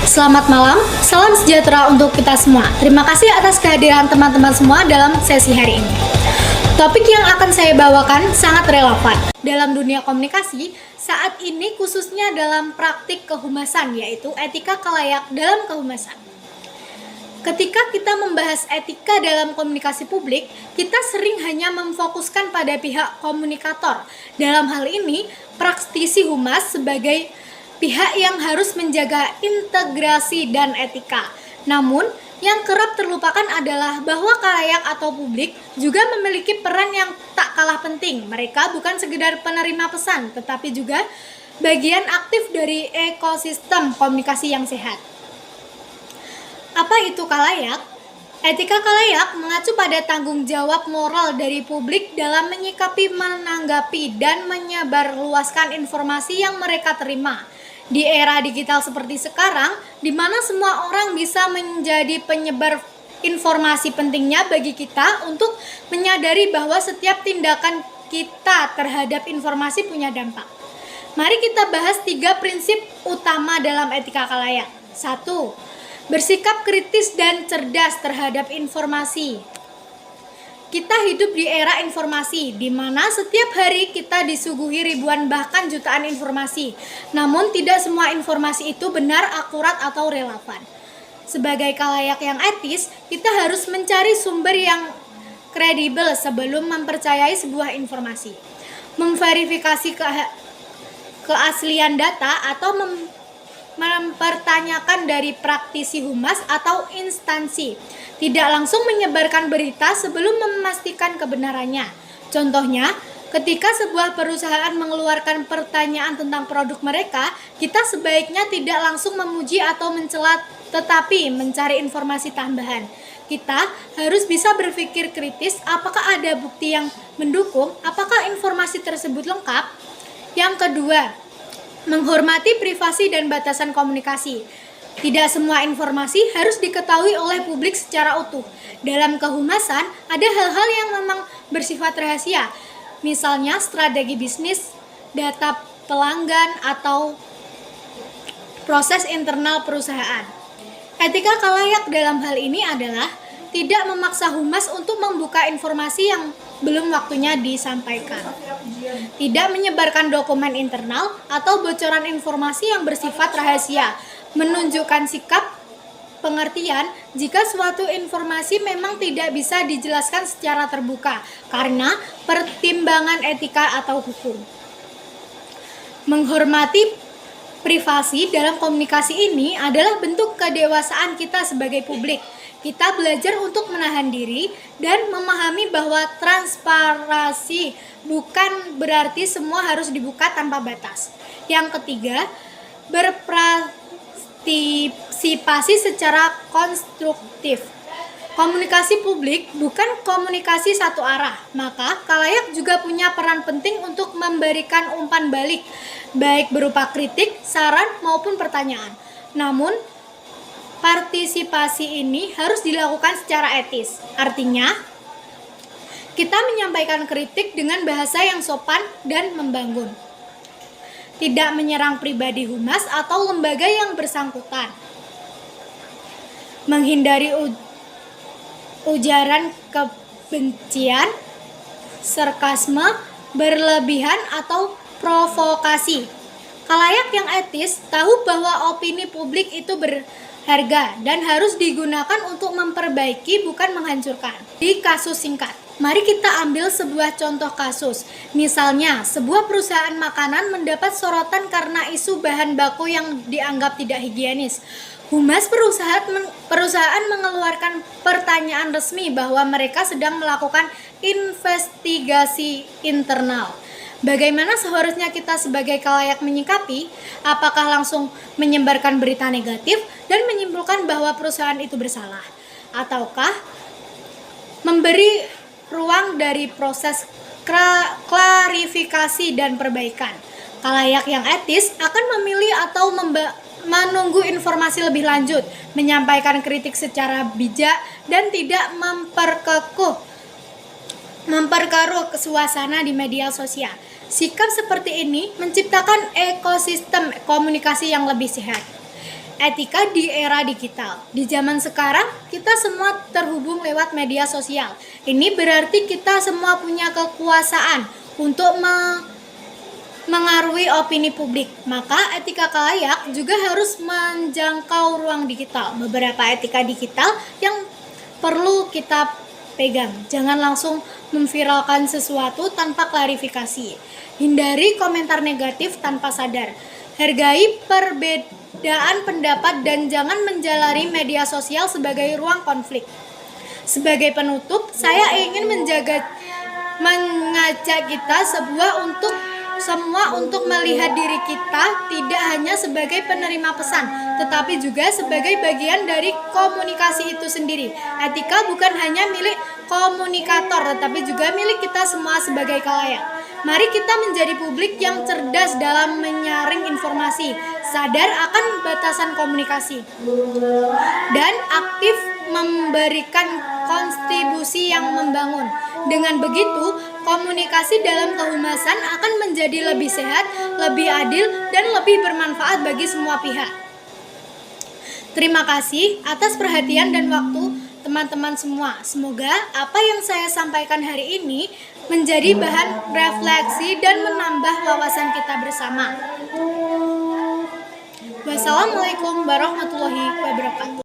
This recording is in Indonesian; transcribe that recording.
Selamat malam, salam sejahtera untuk kita semua. Terima kasih atas kehadiran teman-teman semua dalam sesi hari ini. Topik yang akan saya bawakan sangat relevan dalam dunia komunikasi saat ini, khususnya dalam praktik kehumasan, yaitu etika kelayak dalam kehumasan. Ketika kita membahas etika dalam komunikasi publik, kita sering hanya memfokuskan pada pihak komunikator. Dalam hal ini, praktisi humas sebagai pihak yang harus menjaga integrasi dan etika. Namun, yang kerap terlupakan adalah bahwa khalayak atau publik juga memiliki peran yang tak kalah penting. Mereka bukan sekedar penerima pesan, tetapi juga bagian aktif dari ekosistem komunikasi yang sehat. Apa itu khalayak? Etika khalayak mengacu pada tanggung jawab moral dari publik dalam menyikapi, menanggapi, dan menyebarluaskan informasi yang mereka terima. Di era digital seperti sekarang, di mana semua orang bisa menjadi penyebar informasi, pentingnya bagi kita untuk menyadari bahwa setiap tindakan kita terhadap informasi punya dampak. Mari kita bahas 3 prinsip utama dalam etika khalayak. 1. Bersikap kritis dan cerdas terhadap informasi. Kita hidup di era informasi, di mana setiap hari kita disuguhi ribuan bahkan jutaan informasi. Namun tidak semua informasi itu benar, akurat, atau relevan. Sebagai khalayak yang etis, kita harus mencari sumber yang kredibel sebelum mempercayai sebuah informasi. Memverifikasi keaslian data atau mempertanyakan dari praktisi humas atau instansi. Tidak langsung menyebarkan berita sebelum memastikan kebenarannya. Contohnya, ketika sebuah perusahaan mengeluarkan pertanyaan tentang produk mereka, kita sebaiknya tidak langsung memuji atau mencela, tetapi mencari informasi tambahan. Kita harus bisa berpikir kritis, apakah ada bukti yang mendukung, apakah informasi tersebut lengkap. Yang kedua, menghormati privasi dan batasan komunikasi. Tidak semua informasi harus diketahui oleh publik secara utuh. Dalam kehumasan, ada hal-hal yang memang bersifat rahasia. Misalnya strategi bisnis, data pelanggan, atau proses internal perusahaan. Etika khalayak dalam hal ini adalah tidak memaksa humas untuk membuka informasi yang belum waktunya disampaikan. Tidak menyebarkan dokumen internal atau bocoran informasi yang bersifat rahasia. Menunjukkan sikap pengertian jika suatu informasi memang tidak bisa dijelaskan secara terbuka karena pertimbangan etika atau hukum. Menghormati privasi dalam komunikasi ini adalah bentuk kedewasaan kita sebagai publik. Kita belajar untuk menahan diri dan memahami bahwa transparansi bukan berarti semua harus dibuka tanpa batas. Yang ketiga, berpartisipasi secara konstruktif. Komunikasi publik bukan komunikasi satu arah, maka khalayak juga punya peran penting untuk memberikan umpan balik, baik berupa kritik, saran, maupun pertanyaan. Namun, partisipasi ini harus dilakukan secara etis. Artinya, kita menyampaikan kritik dengan bahasa yang sopan dan membangun. Tidak menyerang pribadi humas atau lembaga yang bersangkutan. Menghindari ujaran kebencian, sarkasme, berlebihan, atau provokasi. Khalayak yang etis tahu bahwa opini publik itu berharga dan harus digunakan untuk memperbaiki, bukan menghancurkan. Di kasus singkat, mari kita ambil sebuah contoh kasus. Misalnya, sebuah perusahaan makanan mendapat sorotan karena isu bahan baku yang dianggap tidak higienis. Humas perusahaan mengeluarkan pertanyaan resmi bahwa mereka sedang melakukan investigasi internal. Bagaimana seharusnya kita sebagai khalayak menyikapi? Apakah langsung menyebarkan berita negatif dan menyimpulkan bahwa perusahaan itu bersalah? Ataukah memberi ruang dari proses klarifikasi dan perbaikan? Khalayak yang etis akan memilih atau menunggu informasi lebih lanjut, menyampaikan kritik secara bijak, dan tidak memperkeruh suasana di media sosial. Sikap seperti ini menciptakan ekosistem komunikasi yang lebih sehat. Etika di era digital. Di zaman sekarang, kita semua terhubung lewat media sosial. Ini berarti kita semua punya kekuasaan untuk mengaruhi opini publik. Maka etika layak juga harus menjangkau ruang digital. Beberapa etika digital yang perlu kita pegang. Jangan langsung memviralkan sesuatu tanpa klarifikasi. Hindari komentar negatif tanpa sadar. Hargai perbedaan pendapat dan jangan menjalari media sosial sebagai ruang konflik. Sebagai penutup, saya ingin mengajak kita semua untuk melihat diri kita tidak hanya sebagai penerima pesan, tetapi juga sebagai bagian dari komunikasi itu sendiri. Etika bukan hanya milik komunikator, tetapi juga milik kita semua sebagai khalayak. Mari kita menjadi publik yang cerdas dalam menyaring informasi, sadar akan batasan komunikasi, dan aktif memberikan kontribusi yang membangun. Dengan begitu, komunikasi dalam kehumasan akan menjadi lebih sehat, lebih adil, dan lebih bermanfaat bagi semua pihak. Terima kasih atas perhatian dan waktu teman-teman semua. Semoga apa yang saya sampaikan hari ini menjadi bahan refleksi dan menambah wawasan kita bersama. Wassalamualaikum warahmatullahi wabarakatuh.